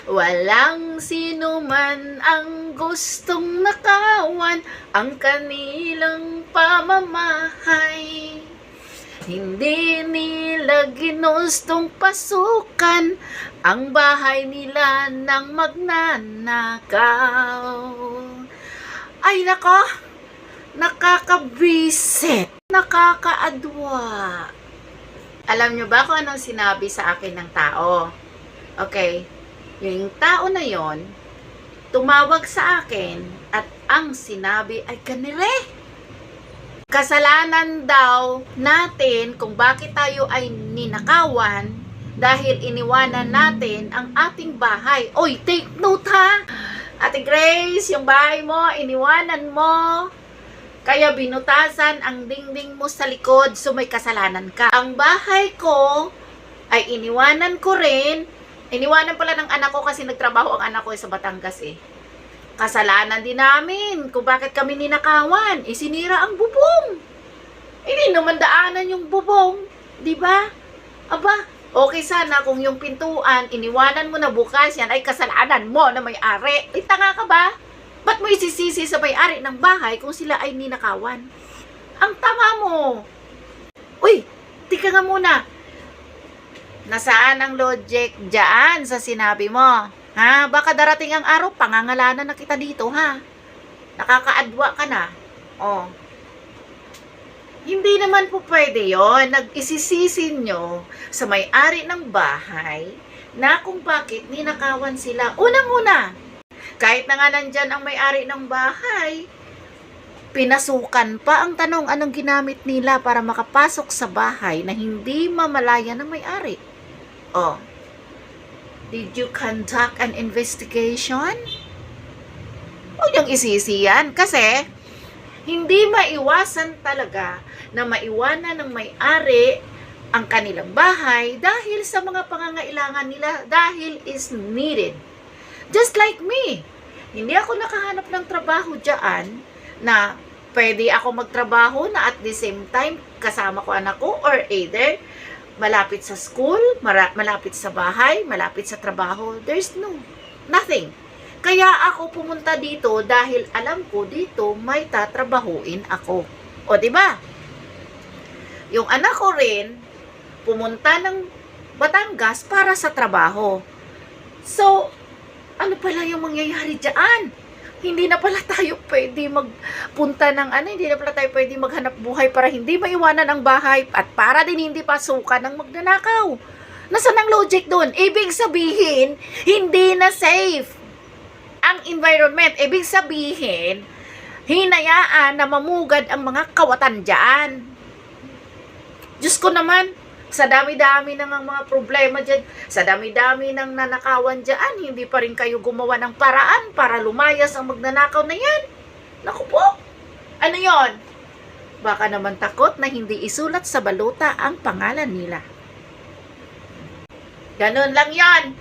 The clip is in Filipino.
Walang sino man ang gustong nakawan ang kanilang pamamahay. Hindi nila ginustong pasukan ang bahay nila ng magnanakaw. Ay nako, nakakabwisit, nakakaadwa. Alam nyo ba kung anong sinabi sa akin ng tao? Okay, yung tao na yon tumawag sa akin at ang sinabi ay ganire. Kasalanan daw natin kung bakit tayo ay ninakawan dahil iniwanan natin ang ating bahay. Oy, take note ha! Ate Grace, yung bahay mo, iniwanan mo. Kaya binutasan ang dingding mo sa likod, so may kasalanan ka. Ang bahay ko ay iniwanan ko rin. Iniwanan pala ng anak ko kasi nagtrabaho ang anak ko sa Batangas eh. Kasalanan din namin kung bakit kami ninakawan. Sinira ang bubong. Hindi naman daanan yung bubong. Diba? Aba, okay sana kung yung pintuan, iniwanan mo na bukas yan, ay kasalanan mo na may-ari. Ay, tanga ka ba? Ba't mo isisisi sa may-ari ng bahay kung sila ay ninakawan? Ang tama mo. Uy, tika nga muna. Nasaan ang logic dyan sa sinabi mo? Ha? Baka darating ang araw, pangangalanan na kita dito, ha? Nakakaadwa ka na. Oh. Hindi naman po pwede yon. Nag-isisisi nyo sa may-ari ng bahay na kung bakit ninakawan sila. Unang-una, kahit na nga nandyan ang may-ari ng bahay, pinasukan pa. Ang tanong, anong ginamit nila para makapasok sa bahay na hindi mamalaya ng may-ari? Oh, did you conduct an investigation? Huwag niyong isisi yan kasi hindi maiwasan talaga na maiwanan ng may-ari ang kanilang bahay dahil sa mga pangangailangan nila, dahil is needed. Just like me, hindi ako nakahanap ng trabaho dyan na pwede ako magtrabaho na at the same time kasama ko anak ko, or either malapit sa school, malapit sa bahay, malapit sa trabaho. There's nothing. Kaya ako pumunta dito dahil alam ko dito may tatrabahuin ako. O diba? Yung anak ko rin pumunta ng Batangas para sa trabaho. So, ano pala yung mangyayari dyan? Hindi na pala tayo pwede magpunta ng hindi na pala tayo pwede maghanap buhay para hindi maiwanan ang bahay at para din hindi pasukan ng magnanakaw. Nasaan ang logic doon? Ibig sabihin, hindi na safe ang environment. Ibig sabihin, hinayaan na mamugad ang mga kawatan dyan. Diyos ko naman, sa dami-dami ng mga problema dyan, sa dami-dami ng nanakawan dyan, hindi pa rin kayo gumawa ng paraan para lumayas ang magnanakaw na yan. Naku po, ano yon? Baka naman takot na hindi isulat sa baluta ang pangalan nila. Ganun lang yan.